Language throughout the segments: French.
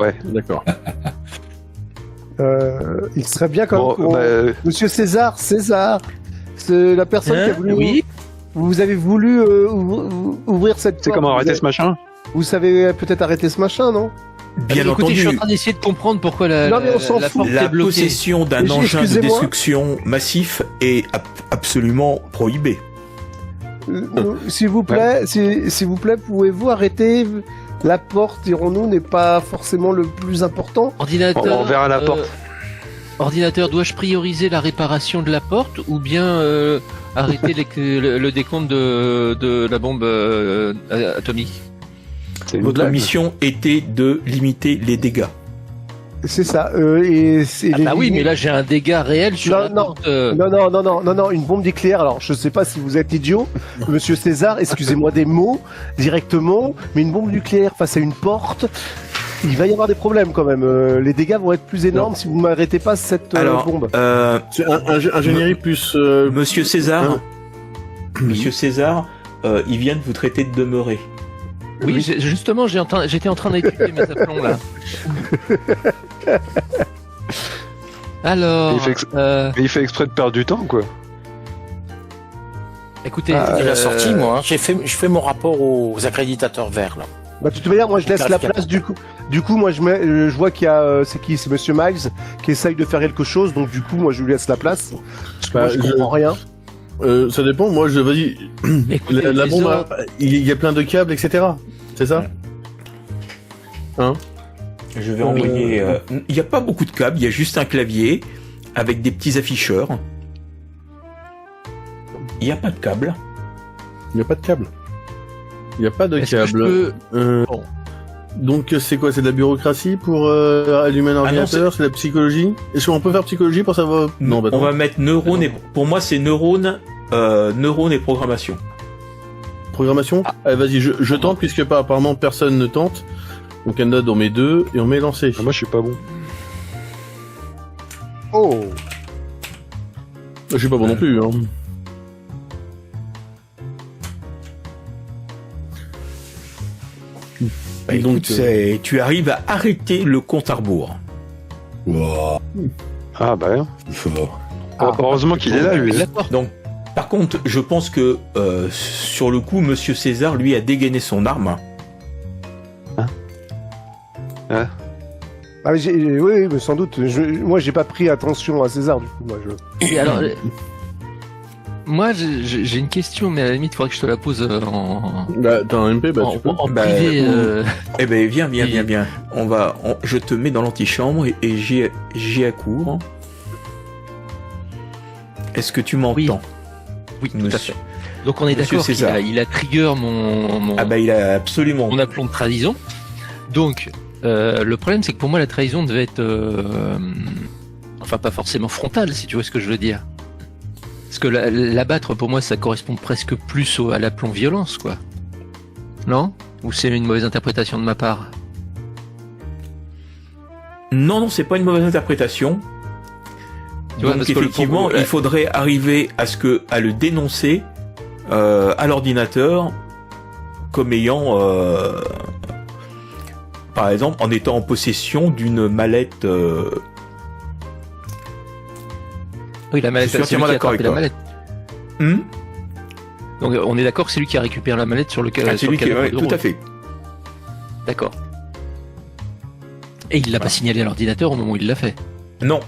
Ouais. D'accord. Il serait bien quand Bon, Monsieur César, c'est la personne qui a voulu. Oui. Vous avez voulu ouvrir cette porte. C'est comment arrêter ce machin? Vous savez peut-être arrêter ce machin, non? Bien écoutez, je suis en train d'essayer de comprendre pourquoi Non, mais on s'en fout. porte La est bloquée. possession d'un Mais engin de excusez-moi. destruction massif est absolument prohibée. S'il vous plaît, s'il vous plaît, pouvez-vous arrêter? La porte, dirons-nous, n'est pas forcément le plus important. Ordinateur. On verra la porte. Ordinateur, dois-je prioriser la réparation de la porte ou bien arrêter le décompte de la bombe atomique? C'est une Votre blague. mission était de limiter les dégâts. C'est ça. Oui, mais là j'ai un dégât réel sur la Non, porte. Non, une bombe nucléaire. Alors, je sais pas si vous êtes idiot, Monsieur César, excusez-moi des mots directement, mais une bombe nucléaire face à une porte, il va y avoir des problèmes quand même. Les dégâts vont être plus énormes si vous m'arrêtez pas cette bombe. C'est ingénierie plus. Monsieur César, Hein. Monsieur César, il vient de vous traiter de demeuré. Oui, justement, j'étais en train d'étudier mes aplombs là. Alors, Il fait exprès de perdre du temps, quoi. écoutez, Il a sorti, moi. Hein. Je fais mon rapport aux accréditateurs verts, là. Bah, de toute manière, moi je laisse la place du coup. Du coup, moi je vois qu'il y a c'est Monsieur Miles qui essaye de faire quelque chose, donc du coup, moi je lui laisse la place. Parce que moi, je comprends rien. Ça dépend. Moi, vas-y. écoutez, La les bombe, ordres- il y a plein de câbles, etc. C'est ça? Hein? Je vais envoyer. Il n'y a pas beaucoup de câbles, il y a juste un clavier avec des petits afficheurs. Il n'y a pas de câble. Il n'y a pas de câble. Il n'y a pas de Est-ce que je câble. peux- Bon. Donc c'est quoi? C'est de la bureaucratie pour allumer un non, ordinateur? C'est de la psychologie? Est-ce qu'on peut faire psychologie pour savoir? Non, bah On non. va mettre neurones et pour moi c'est neurones et programmation. Programmation? Allez, vas-y, je tente puisque apparemment personne ne tente. Donc un node on met 2 et on met lancer. Ah, moi, je suis pas bon. Oh. Je suis pas bon non plus. Hein. Bah, Donc, écoute, tu arrives à arrêter le compte à rebours. Wow, Ah, bah. fort. Heureusement qu'il est là, lui. La porte. Donc, par contre, je pense que sur le coup, Monsieur César lui a dégainé son arme. Ah, oui, mais sans doute. Moi, j'ai pas pris attention à César, du coup. Moi, Et alors, moi j'ai une question, mais à la limite, il faudrait que je te la pose en Bah, t'as un MP, bah tu peux. Bah, privé. Eh ben, viens. Je te mets dans l'antichambre et j'ai à court. Est-ce que tu m'entends? Oui, tout à Monsieur. fait. Donc on est Monsieur d'accord qu'il César. il a trigger mon Ah bah, il a absolument. mon aplomb de trahison. Donc le problème, c'est que pour moi, la trahison devait être, enfin pas forcément frontale, si tu vois ce que je veux dire. Parce que l'abattre, pour moi, ça correspond presque plus à l'aplomb violence, quoi. Non? Ou c'est une mauvaise interprétation de ma part? Non, c'est pas une mauvaise interprétation. Tu vois, Donc parce que effectivement, il faudrait arriver à le dénoncer à l'ordinateur comme ayant, par exemple, en étant en possession d'une mallette. Oui, la mallette, Je suis c'est lui entièrement qui a d'accord attrapé avec la toi. mallette. Donc on est d'accord que c'est lui qui a récupéré la mallette sur lequel. Ah, c'est lui qui, ouais, tout à fait. D'accord. Et il l'a pas signalé à l'ordinateur au moment où il l'a fait. Non.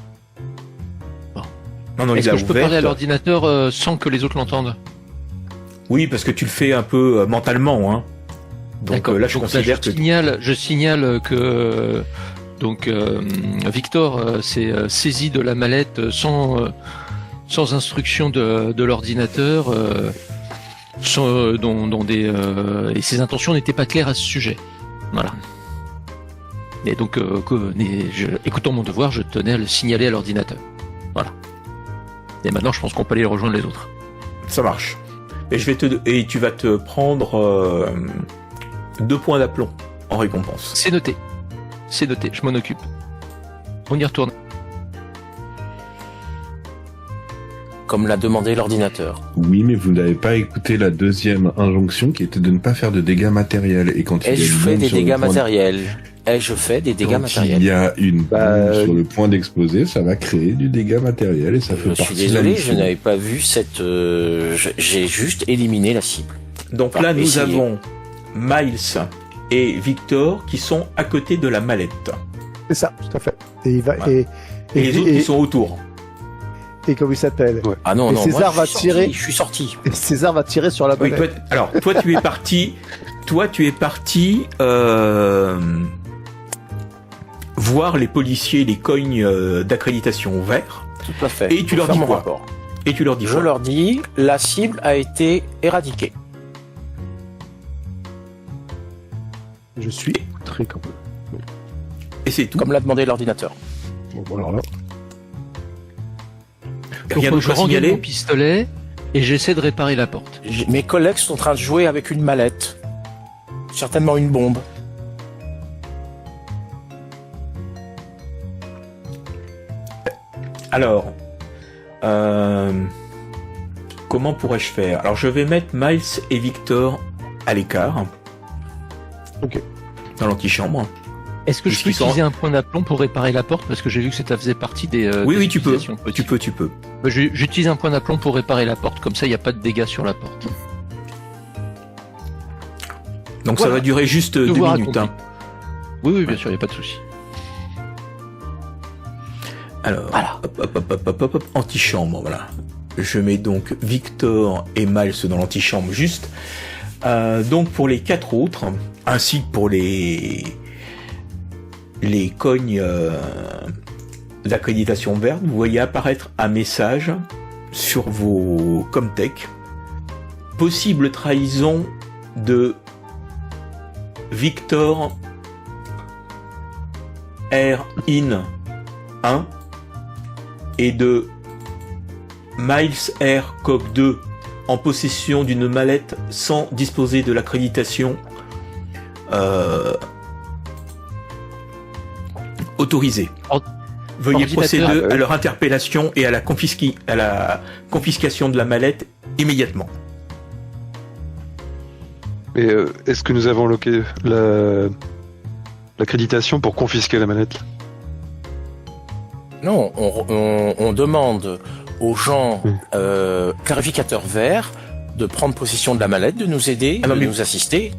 Bon. Non, Est-ce il que a je peux parler à ouvert. l'ordinateur sans que les autres l'entendent? Oui, parce que tu le fais un peu mentalement, hein. Donc D'accord. là, je Donc considère que. je signale que donc Victor s'est saisi de la mallette sans instruction de l'ordinateur, et ses intentions n'étaient pas claires à ce sujet. Voilà. Et donc, écoutant mon devoir, je tenais à le signaler à l'ordinateur. Voilà. Et maintenant, je pense qu'on peut aller rejoindre les autres. Ça marche. Et tu vas te prendre 2 points d'aplomb en récompense. C'est noté. C'est noté. Je m'en occupe. On y retourne. Comme l'a demandé l'ordinateur. Oui, mais vous n'avez pas écouté la deuxième injonction qui était de ne pas faire de dégâts matériels. Et quand Et il y a je une fais bombe des sur le dégâts point de- matériels. et je fais des dégâts Quand matériels. il y a une Bah, bombe sur le point d'exploser, ça va créer du dégât matériel et ça fait Je suis partie de la désolé, je mission. n'avais pas vu cette... j'ai juste éliminé la cible. Donc Enfin, là, nous essayez. avons Miles et Victor qui sont à côté de la mallette. C'est ça, tout à fait. Et il va Ouais. Et les autres qui sont autour. et comment il s'appelle Ah non, Et non, César moi, va tirer. Je suis sorti. Et César va tirer sur la Oui, mallette. toi, tu es parti. Toi, tu es parti voir les policiers, les cognes d'accréditation verts, Tout à fait. Et tu leur Pour dis faire mon quoi rapport. et tu leur dis Je quoi leur dis, la cible a été éradiquée. Je suis très quand même. Et c'est tout. Comme l'a demandé l'ordinateur. Bon, alors là. Rien Donc, d'autre je à rengaine signaler. mon pistolet et j'essaie de réparer la porte. Mes collègues sont en train de jouer avec une mallette. Certainement une bombe. Alors, comment pourrais-je faire? Alors, je vais mettre Miles et Victor à l'écart. Ok. Dans l'antichambre. Est-ce que je peux Puisqu'ils sont- utiliser un point d'aplomb pour réparer la porte parce que j'ai vu que ça faisait partie des. Oui, des oui, tu peux. utilisations possibles. Tu peux. Bah, j'utilise un point d'aplomb pour réparer la porte, comme ça il n'y a pas de dégâts sur la porte. Donc Voilà. ça va durer juste 2 Devoir minutes. Hein. accompli. Oui, bien sûr, il n'y a pas de souci. Alors, Voilà. hop, antichambre, voilà. Je mets donc Victor et Miles dans l'antichambre juste. Donc pour les 4 autres, ainsi que pour les cognes d'accréditation verte, vous voyez apparaître un message sur vos Comtech. Possible trahison de Victor R. In 1 et de Miles R. Coq 2 en possession d'une mallette sans disposer de l'accréditation autorisée. Veuillez ordinateur. procéder à leur interpellation et à la confiscation de la mallette immédiatement. Mais est-ce que nous avons l'accréditation pour confisquer la manette? Non, on demande aux gens clarificateurs verts de prendre possession de la mallette, de nous aider, Ah non, de mais- nous assister.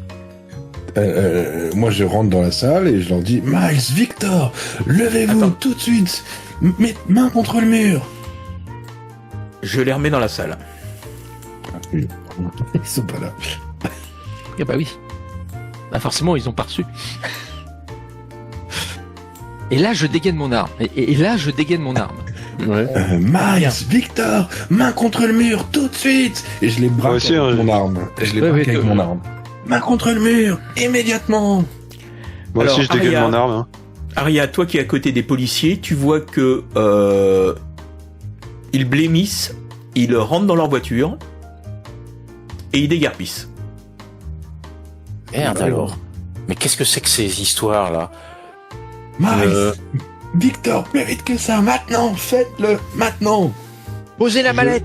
Moi, je rentre dans la salle et je leur dis Miles, Victor, levez-vous Attends. tout de suite. Main contre le mur. Je les remets dans la salle. Ils sont pas là. Ah bah oui. Bah forcément, ils ont pas reçu. Et là, je dégaine mon arme. Et là, je dégaine mon arme. Ouais. Miles, Victor, main contre le mur tout de suite. Et je les braque Moi aussi, avec hein, mon arme. Et je les Ouais, braque ouais, avec mon arme. Main contre le mur, immédiatement. Moi Alors, aussi, je dégaine Aria- mon arme. Hein. Aria, toi qui es à côté des policiers, tu vois que ils blêmissent, ils rentrent dans leur voiture et ils dégarpissent. Merde alors. Mais qu'est-ce que c'est que ces histoires-là? Miles, Victor, plus vite que ça, maintenant, faites-le, maintenant. Posez la mallette.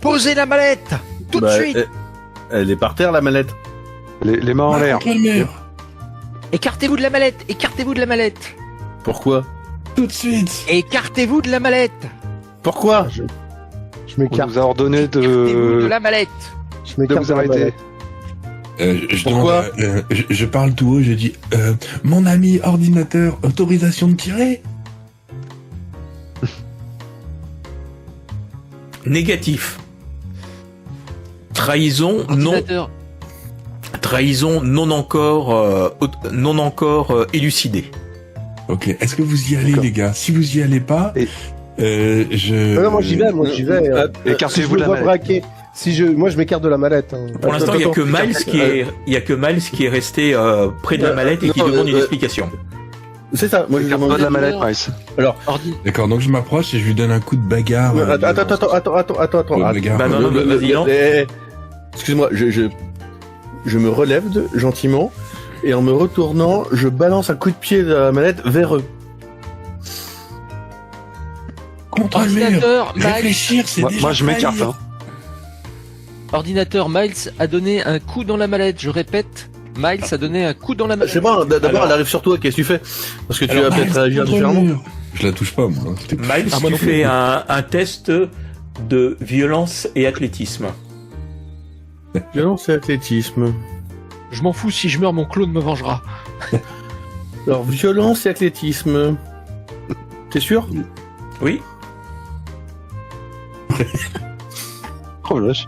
Posez la mallette. Tout Bah, de suite. Elle est par terre, la mallette. Les mains en Main l'air. contre le mur, Écartez-vous de la mallette. Écartez-vous de la mallette. Pourquoi tout de suite. Écartez-vous de la mallette. Pourquoi Je On m'écarte. nous a ordonné Écartez-vous de de la mallette. Je de m'écarte vous de la arrêter. mallette. Pourquoi je parle tout haut, je dis mon ami ordinateur, autorisation de tirer. Négatif. Trahison Ordinateur. non encore élucidée. Ok, est-ce que vous y allez, D'accord. les gars? Si vous y allez pas, Et- je. Non, moi j'y vais, moi j'y vais. Écartez-vous de la vois mallette. braquer. Moi je m'écarte de la mallette. hein. Pour l'instant, il y a que attends. Miles qui est resté près de la mallette et qui non, demande une explication. C'est ça, moi je Écarte-toi demande. de la mallette, Miles. D'accord, donc je m'approche et je lui donne un coup de bagarre. Attends. Ouais, bagarre. Bah non, vas-y, non. Excuse-moi, je me relève gentiment et en me retournant, je balance un coup de pied de la mallette vers eux. Contre le mur. Ordinateur. Miles. Réfléchir, c'est déjà Moi, je m'écarte. trahir. Hein. Ordinateur. Miles a donné un coup dans la mallette. Je répète. Miles a donné un coup dans la main. Je sais pas, d'abord Alors- elle arrive sur toi, qu'est-ce que tu fais? Parce que tu Alors, vas peut-être réagir différemment. Je la touche pas, moi. C'était- Miles, Ah, moi tu non plus. fais un test de violence et athlétisme. Violence et athlétisme. Je m'en fous, si je meurs, mon clone me vengera. Alors, violence et athlétisme. T'es sûr? Oui. Oh la vache.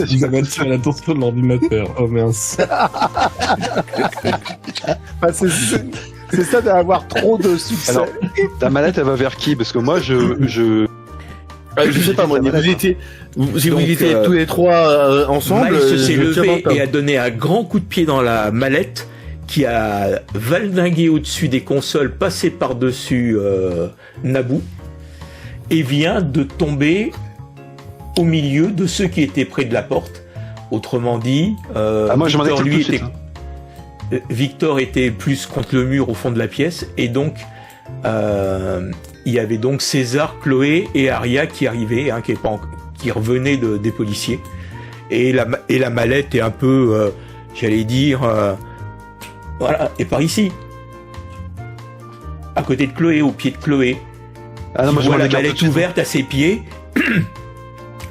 Il va tirer l'attention de l'ordinateur. Oh mince. Enfin, c'est ça d'avoir trop de succès. Alors, ta mallette, elle va vers qui? Parce que moi, je... Je sais pas, moi, si vous étiez Donc, tous les trois ensemble, Miles s'est je tire dans le levé tas. et a donné un grand coup de pied dans la mallette qui a valdingué au-dessus des consoles, passé par-dessus Naboo et vient de tomber au milieu de ceux qui étaient près de la porte. Autrement dit, moi, je m'en Victor, occupe lui, tout de suite. Victor était plus contre le mur au fond de la pièce et donc il y avait donc César, Chloé et Aria qui arrivaient, hein, qui revenaient des policiers et la mallette est un peu, j'allais dire, voilà, et par ici, à côté de Chloé, au pied de Chloé. Ah non, Qui moi, je voit m'en la écarte tout mallette de suite. ouverte à ses pieds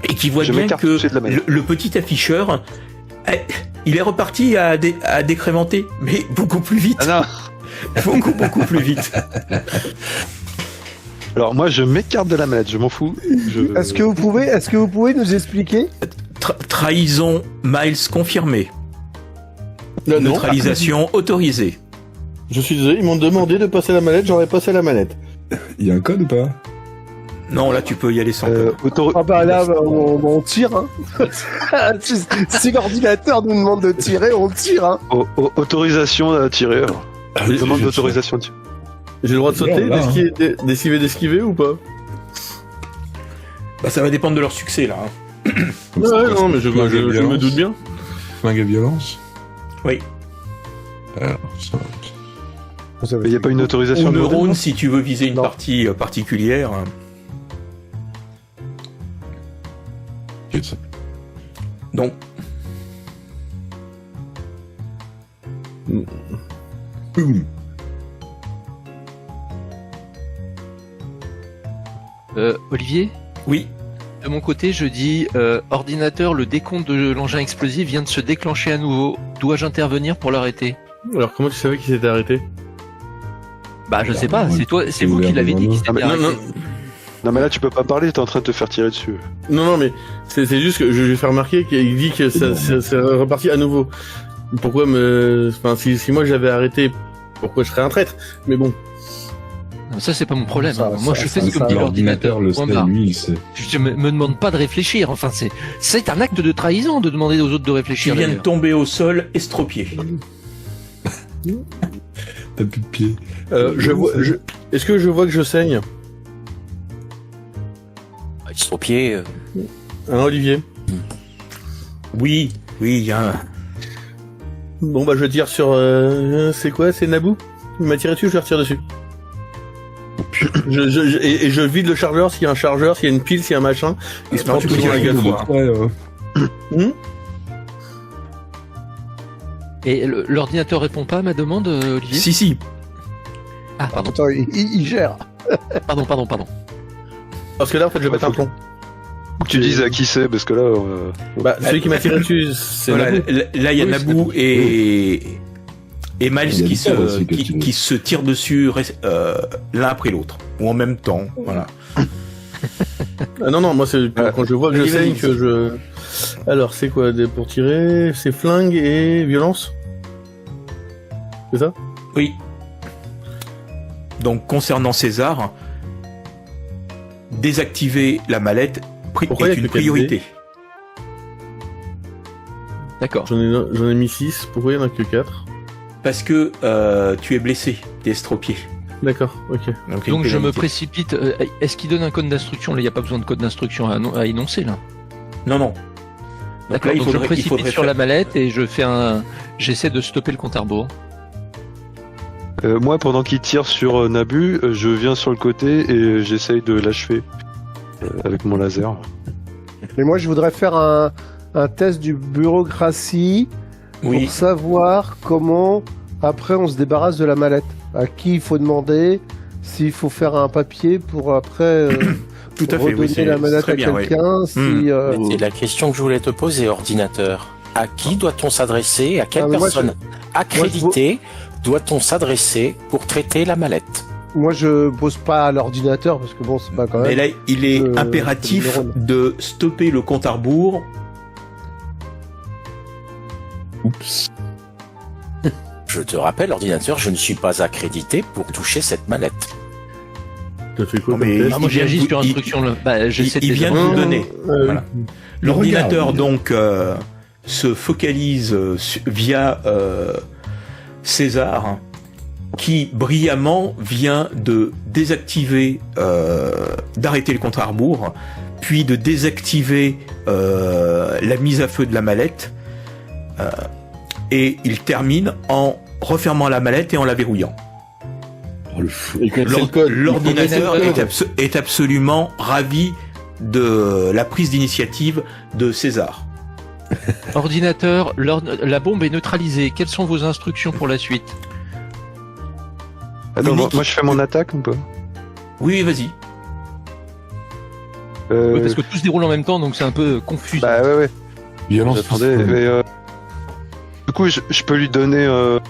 et qui voit Je bien m'écarte tout que de suite de la mallette. le petit afficheur, il est reparti à décrémenter, mais beaucoup plus vite. Ah non. Beaucoup plus vite. Alors moi, je m'écarte de la mallette, je m'en fous. Est-ce que vous pouvez nous expliquer? Trahison Miles confirmée. Non, Neutralisation autorisée. je suis désolé, ils m'ont demandé de passer la manette, j'aurais passé la manette. Il y a un code ou pas? Non, là tu peux y aller sans code. Ah bah là, on tire, hein. Si l'ordinateur nous demande de tirer, on tire, hein. Autorisation à tirer. Alors. Demande d'autorisation de tirer. J'ai le droit de sauter, Là, hein. d'esquiver ou pas? Bah, ça va dépendre de leur succès là. hein. Comme ça, Ouais, non, mais je me violence. doute bien. Flingue à violence? Oui. Alors, ça... Il n'y a pas une autorisation Ou de modèle, neurone non si tu veux viser une Non. partie particulière. Ok, ça. Donc, Boum. Olivier, oui. de mon côté, je dis ordinateur, le décompte de l'engin explosif vient de se déclencher à nouveau. Dois-je intervenir pour l'arrêter? Alors, comment tu savais qu'il s'était arrêté? Bah, je sais pas, ouais. c'est vous qui l'avez dit qu'il s'était Ah, mais arrêté. non, Non mais là, tu peux pas parler, t'es en train de te faire tirer dessus. Non, mais c'est juste que je lui ai fait remarquer qu'il dit que ça reparti à nouveau. Pourquoi enfin, si moi j'avais arrêté, pourquoi je serais un traître? Mais bon. Non, ça, c'est pas mon problème. Ça, hein. Moi, je fais ce que me dit L'ordinateur l'ordinateur. le Point sait, barre. lui, il sait. Je me demande pas de réfléchir. Enfin, c'est un acte de trahison de demander aux autres de Tu réfléchir. viens de d'ailleurs. tomber au sol, estropié. T'as plus de pied. Est-ce que je vois que je saigne? Ils sont au pied. Hein, Olivier? Oui, il y a un... Bon, bah, je tire sur, c'est quoi? C'est Naboo? Il m'a tiré dessus, je lui retire dessus. Et je vide le chargeur s'il y a un chargeur, s'il y a une pile, s'il y a un machin. Il se Non, prend tu tout peux dans la tirer gueule. une fois. Ouais, Et l'ordinateur répond pas à ma demande, Olivier? Si. Ah, pardon, Attends, il gère. pardon. Parce que là, en fait, je vais mettre un plomb. Faut que tu dises à qui c'est, parce que là... Bah, celui qui m'a tiré dessus, c'est Voilà, Naboo. là, il y a Oui, Naboo et Miles Il y a qui le père aussi que tu veux. qui se tirent dessus l'un après l'autre, ou en même temps. Voilà. Ah non, moi, c'est quand je vois que je Vas-y, saigne vas-y. que je... Alors, c'est quoi pour tirer? C'est flingue et violence? C'est ça? Oui. Donc, concernant César, désactiver la mallette Pourquoi il y est a une que quatre priorité. D'accord. J'en ai mis 6. Pourquoi il y en a que 4? Parce que tu es blessé, t'es estropié. D'accord, ok. Donc je me pénalité. précipite. Est-ce qu'il donne un code d'instruction? Là, il n'y a pas besoin de code d'instruction à énoncer là. Non. Donc D'accord. là, Donc je précipite sur la mallette et je fais j'essaie de stopper le compte à rebours. moi, pendant qu'il tire sur Naboo, je viens sur le côté et j'essaye de l'achever avec mon laser. Mais moi, je voudrais faire un test du bureaucratie Oui. pour savoir comment après on se débarrasse de la mallette. À qui il faut demander, s'il faut faire un papier pour après Tout à fait, oui, redonner c'est la manette très à bien, oui. quelqu'un. Si, C'est la question que je voulais te poser, ordinateur. À qui doit-on s'adresser? À quelle Ah, mais moi, personne accréditée doit-on s'adresser pour traiter la mallette? Moi je pose pas à l'ordinateur parce que bon c'est pas quand Mais même. là, il est le impératif neurone. de stopper le compte à rebours. Oups. Je te rappelle, ordinateur, je ne suis pas accrédité pour toucher cette mallette. T'as fait quoi Non, mais- comme test Ah, moi il vient j'agis de sur vous- instruction. Bah, j'essaie il de vient de vous donner. Voilà. L'ordinateur regarde. donc se focalise via César, qui brillamment vient de désactiver, d'arrêter le compte à rebours, puis de désactiver la mise à feu de la mallette, et il termine en refermant la mallette et en la verrouillant. Oh, le fou. Et que c'est le code. L'ordinateur Il faut connaître est absolument ravi de la prise d'initiative de César. Ordinateur, la bombe est neutralisée. Quelles sont vos instructions pour la suite? Attends, Unique. moi je fais mon attaque ou pas? Oui, vas-y. Oui, parce que tout se déroule en même temps, donc c'est un peu confus. Bah ouais, ouais. Violence. J'attendais. physique. Mais, du coup, je peux lui donner. Là,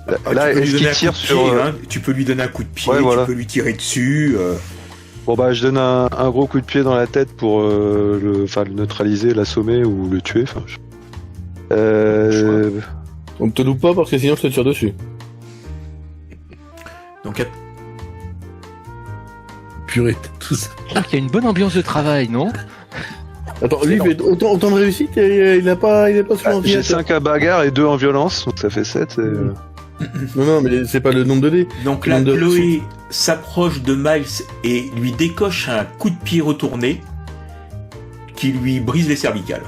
Tu peux lui est-ce donner qu'il un tire coup de sur. pied, hein. Tu peux lui donner un coup de pied, Ouais, voilà. tu peux lui tirer dessus. Bon bah, je donne un gros coup de pied dans la tête pour le neutraliser, l'assommer ou le tuer. Enfin, On ne te loupe pas parce que sinon je te tire dessus. Donc, Purée, tout ça. Je trouve qu'il y a une bonne ambiance de travail, non? Attends, lui, il fait autant de réussite et il a pas sur j'ai l'ordinateur. 5 à bagarre et 2 en violence, donc ça fait 7. Non, mais c'est pas le nombre de dés. donc là, Nombre de- Chloé s'approche de Miles et lui décoche un coup de pied retourné qui lui brise les cervicales.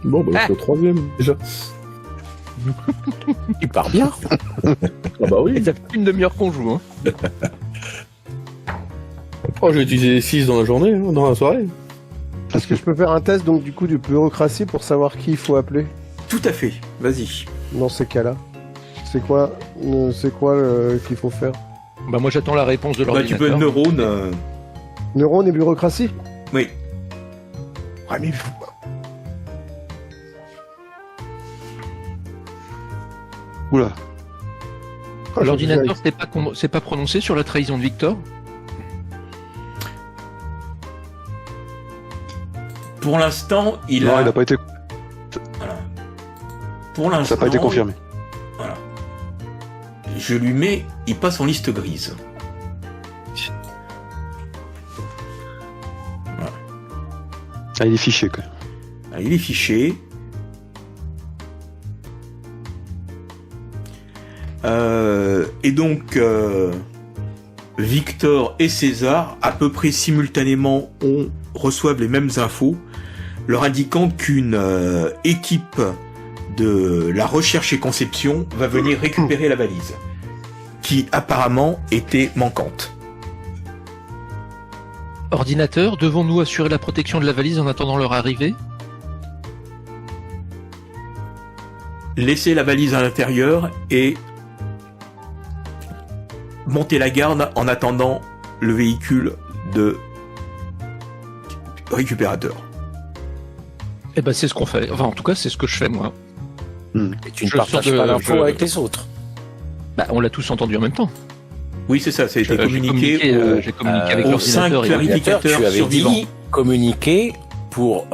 Bon, bah, c'est le troisième, déjà. Tu pars bien. Ah bah oui. Et ça fait une demi-heure qu'on joue, hein. Oh, je vais utiliser les 6 dans la journée, hein, dans la soirée. Est-ce que je peux faire un test donc du coup de bureaucratie pour savoir qui il faut appeler Tout à fait, vas-y. dans ces cas-là? C'est quoi qu'il faut faire? Bah, moi j'attends la réponse de Bah, tu peux l'ordinateur. neurone. Neurone et bureaucratie? Oui. Ah mais Oula. L'ordinateur s'est pas prononcé sur la trahison de Victor? Pour l'instant, il Non, a. il a pas été. Pour l'instant, Ça n'a pas été confirmé. Voilà. Je lui mets. Il passe en liste grise. Ah, il est fiché quoi. Ah, il est fiché. Et donc, Victor et César, à peu près simultanément, reçoivent les mêmes infos, leur indiquant qu'une équipe de la recherche et conception va venir récupérer la valise, qui apparemment était manquante. Ordinateur, devons-nous assurer la protection de la valise en attendant leur arrivée? Laisser la valise à l'intérieur et monter la garde en attendant le véhicule de récupérateur. Eh ben c'est ce qu'on fait. Enfin en tout cas c'est ce que je fais moi. Et tu ne Je partages sors de- pas l'info je- avec les autres. Bah on l'a tous entendu en même temps. Oui, c'est ça, ça a été J'ai communiqué j'ai communiqué avec aux 5 l'ordinateur. et- clarificateurs Tu avais survivants. dit communiquer pour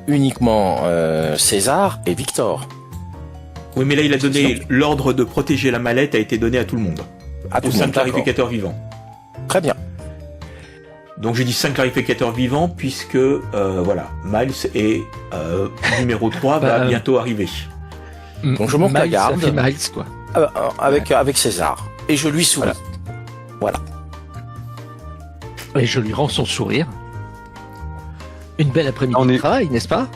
uniquement César et Victor. Oui, mais là, il a C'est donné sûr. l'ordre de protéger la mallette a été donné à tout le monde. À tout Aux le 5 monde, d'accord. clarificateurs vivants. Très bien. Donc j'ai dit 5 clarificateurs vivants puisque, voilà, Miles est numéro 3 va Bah, bientôt arriver. Donc je monte la Miles, garde. ça fait Miles quoi. Avec César. Et je lui souris. Voilà. Et je lui rends son sourire. Une belle après-midi On de est- travail, n'est-ce pas?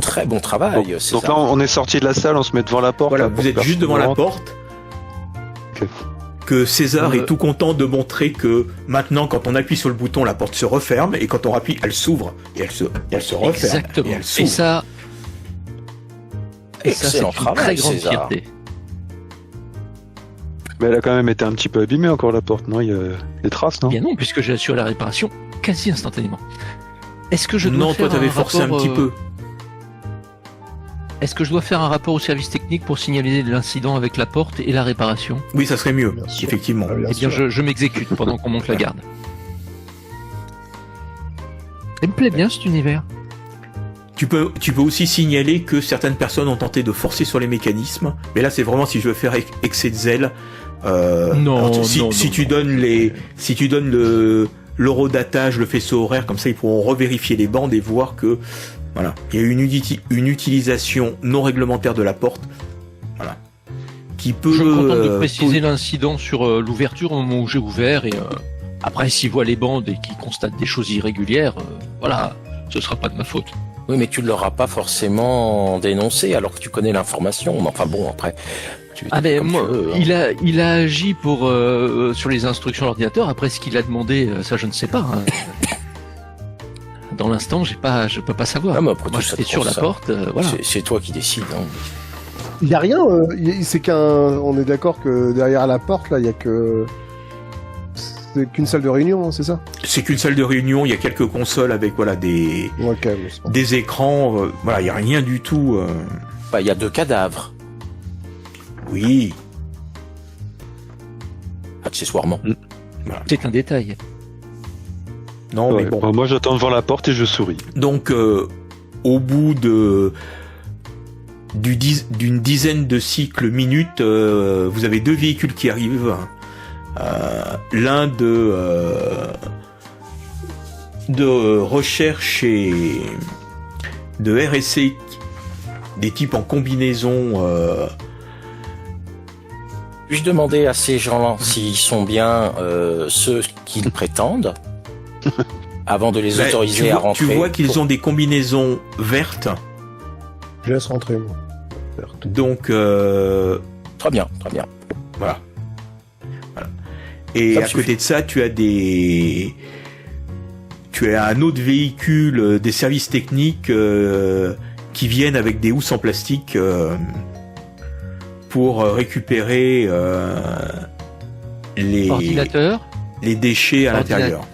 Très bon travail, Donc César. là, on est sorti de la salle, on se met devant la porte. Voilà, là, vous pour êtes que juste personne devant la rentre. porte. Ok. Que César Euh. est tout content de montrer que maintenant, quand on appuie sur le bouton, la porte se referme et quand on appuie, elle s'ouvre et elle se referme. Exactement. Et elle Et s'ouvre. ça, Et ça, c'est Excellent une travail, très grande César. fierté. Mais elle a quand même été un petit peu abîmée encore la porte, non? Il y a des traces, non? Bien non, puisque j'ai assuré la réparation quasi instantanément. Est-ce que je dois Non, faire toi t'avais un forcé un rapport, petit peu. Est-ce que je dois faire un rapport au service technique pour signaler l'incident avec la porte et la réparation? Oui, ça serait mieux, Bien sûr. effectivement. Ah, bien Eh bien, sûr. je m'exécute pendant qu'on monte la garde. Il me plaît bien cet univers. Tu peux aussi signaler que certaines personnes ont tenté de forcer sur les mécanismes, mais là c'est vraiment si je veux faire excès de zèle. Non, alors, si non, tu non. donnes si tu donnes l'eurodatage, le faisceau horaire, comme ça ils pourront revérifier les bandes et voir que voilà, il y a eu une utilisation non réglementaire de la porte, voilà, qui peut. Je me contente de préciser l'incident sur l'ouverture au moment où j'ai ouvert et après s'ils voient les bandes et qu'ils constatent des choses irrégulières, voilà, ce sera pas de ma faute. Oui, mais tu ne l'auras pas forcément dénoncé alors que tu connais l'information. Mais enfin bon, après. Ah mais comme moi, tu veux, hein. il a agi pour sur les instructions de l'ordinateur. Après ce qu'il a demandé, ça je ne sais pas. Hein. Dans l'instant, je peux pas savoir. Ah, mais après Moi, tout, ça j'étais te sur la ça. porte, voilà. C'est toi qui décides. Hein. Il y a rien. C'est on est d'accord que derrière la porte là, il y a que. C'est qu'une salle de réunion, hein, c'est ça? C'est qu'une salle de réunion, il y a quelques consoles avec voilà des Ok, mais c'est pas- des écrans, voilà, il y a rien du tout. Bah, il y a 2 cadavres, Oui. accessoirement. C'est un détail. Non, Ouais. mais bon. Bon, moi j'attends devant la porte et je souris. Donc, au bout d'une dizaine de cycles minutes, vous avez 2 véhicules qui arrivent. L'un de recherche et de RSC, des types en combinaison. Puis-je demander à ces gens s'ils sont bien ceux qu'ils prétendent avant de les Bah, autoriser à rentrer? tu vois qu'ils ont des combinaisons vertes. Je laisse rentrer, moi. Donc, Très bien, très bien. voilà. Et Ça me à côté de ça, tu as un autre véhicule des services techniques qui viennent avec des housses en plastique pour récupérer Ordinateur, les déchets à l'intérieur.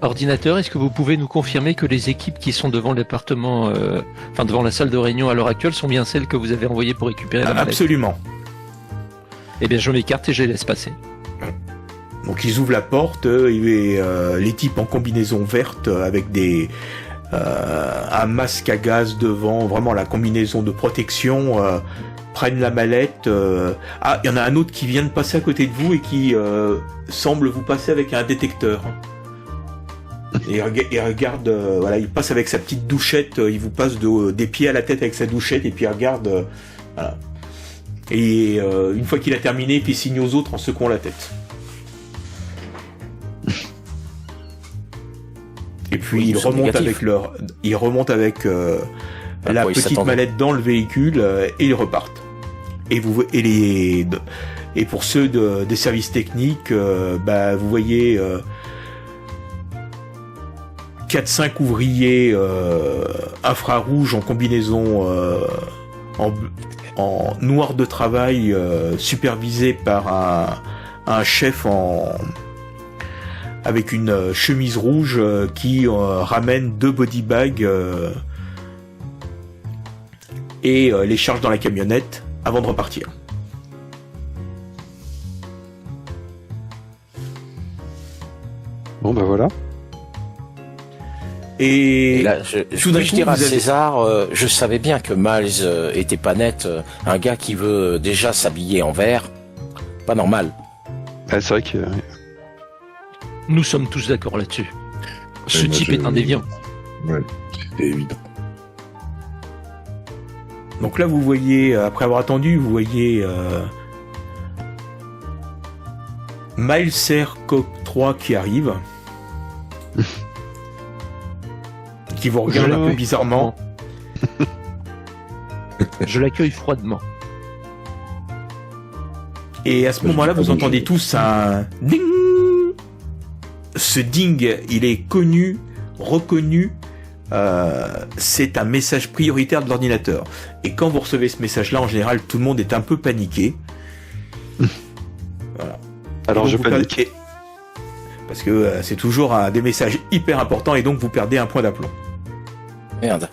ordinateur, est-ce que vous pouvez nous confirmer que les équipes qui sont devant le département, enfin devant la salle de réunion à l'heure actuelle sont bien celles que vous avez envoyées pour récupérer la mallette? Absolument. Eh bien, je m'écarte et je les laisse passer. Donc ils ouvrent la porte et les types en combinaison verte avec un masque à gaz devant, vraiment la combinaison de protection, prennent la mallette. Ah, il y en a un autre qui vient de passer à côté de vous et qui semble vous passer avec un détecteur. Et il regarde, voilà, il passe avec sa petite douchette, il vous passe des pieds à la tête avec sa douchette et puis il regarde, voilà. Et une fois qu'il a terminé, puis il signe aux autres en secouant la tête. Et puis Oui, il ils sont remonte négatifs. avec la quoi ils petite s'attendaient. mallette dans le véhicule et ils repartent. Et pour ceux des services techniques, vous voyez 4-5 ouvriers infrarouges en combinaison en noir de travail, supervisés par un chef avec une chemise rouge qui ramène 2 body bags et les charge dans la camionnette avant de repartir. Bon bah voilà. Et, Et là, tout d'un puis-je coup, dire à vous avez- César, je savais bien que Miles était pas net, un gars qui veut déjà s'habiller en vert, pas normal. Ah, c'est vrai que Nous sommes tous d'accord là-dessus. Ce moi, type je- est un déviant. Ouais, c'était évident. donc là vous voyez, après avoir attendu, vous voyez Miles Air Coq 3 qui arrive. Qui vous regarde un peu bizarrement. Je l'accueille froidement. Et à ce Je moment-là, dis pas vous entendez bonjour. tous un ding. Ce ding, il est connu, reconnu c'est un message prioritaire de l'ordinateur. Et quand vous recevez ce message-là, en général, tout le monde est un peu paniqué. Voilà. Alors Et je donc, vous panique. perdez- Parce que c'est toujours des messages hyper importants et donc vous perdez un point d'aplomb. Merde.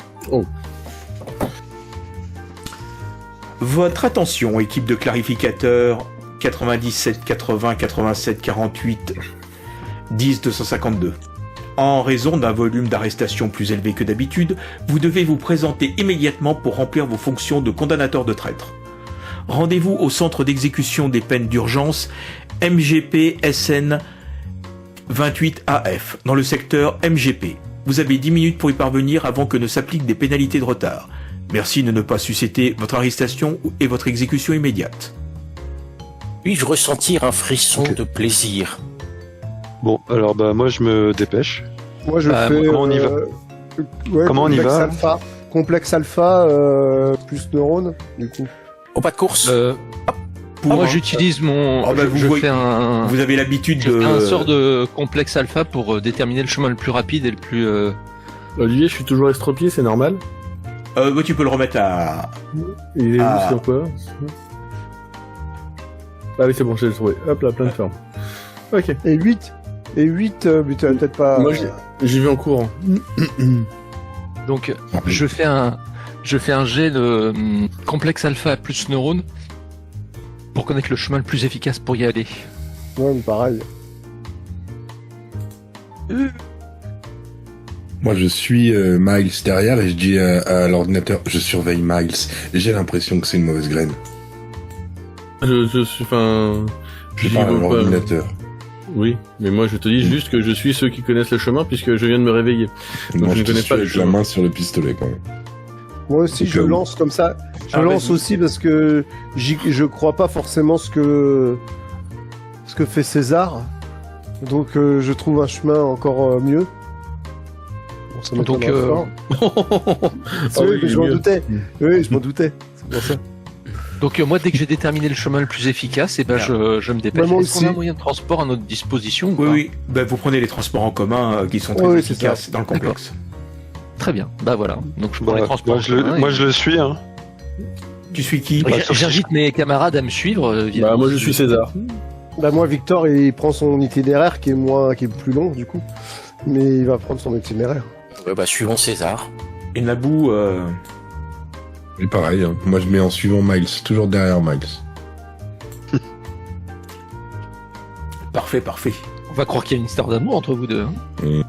Votre attention, équipe de clarificateurs 97 80 87 48 10 252. En raison d'un volume d'arrestation plus élevé que d'habitude, vous devez vous présenter immédiatement pour remplir vos fonctions de condamnateur de traître. Rendez-vous au centre d'exécution des peines d'urgence MGP SN 28 AF, dans le secteur MGP. Vous avez 10 minutes pour y parvenir avant que ne s'appliquent des pénalités de retard. Merci de ne pas susciter votre arrestation et votre exécution immédiate. Puis-je ressentir un frisson de plaisir? Bon, alors bah moi je me dépêche. Moi, je Bah, fais. comment on y va Ouais, Comment on y complexe va alpha. Complexe alpha plus neurone, du coup. Au pas de course? Moi, j'utilise mon. Ah bah, vous je voyez- fais un. Vous avez l'habitude Je de... fais un sort de complexe alpha pour déterminer le chemin le plus rapide et le plus. Olivier, je suis toujours estropié, c'est normal. bah, tu peux le remettre à... Il est Ah. où sur quoi? Ah oui, c'est bon, je l'ai trouvé. Hop là, plein de formes. Ok. Et 8. Et 8, putain, peut-être pas. Moi, j'y vais en courant. Donc, je fais un jet de complexe alpha plus neurone pour connaître le chemin le plus efficace pour y aller. Ouais, mais pareil. Moi, je suis Miles derrière et je dis à l'ordinateur, je surveille Miles. J'ai l'impression que c'est une mauvaise graine. Je suis, enfin... Je j'y parle à vais pas. l'ordinateur. Oui, mais moi je te dis juste que je suis ceux qui connaissent le chemin puisque je viens de me réveiller. Moi, je je ne connais te pas suis le avec la chemin. main sur le pistolet, quand même. Moi aussi, Au je cas où. lance comme ça. Je Ah, lance vas-y. aussi parce que je crois pas forcément ce que fait César. Donc, je trouve un chemin encore mieux. Bon, ça Donc, m'étonnerait fort. Ah Oui, mais je m'en mieux. doutais. Oui, je m'en doutais. C'est pour ça. Donc, moi, dès que j'ai déterminé le chemin le plus efficace, et ben, je me dépêche. Ouais, moi Est-ce qu'on a un aussi. moyen de transport à notre disposition ou Oui, pas oui. Bah, vous prenez les transports en commun qui sont très Oui, c'est efficaces dans le complexe. Très bien. Bah voilà. Donc, je prends les Bah, transports. moi, en commun moi et- je le suis, hein. Tu suis qui Bah, sur- J'invite mes camarades à me suivre. Bah moi je suis César. Bah, moi, Victor, il prend son itinéraire qui est plus long, du coup. Mais il va prendre son itinéraire. Ouais, bah, suivons César. Et Naboo, Et pareil, hein. Moi, je mets en suivant Miles, toujours derrière Miles. parfait, parfait. On va croire qu'il y a une histoire d'amour entre vous deux. Hein.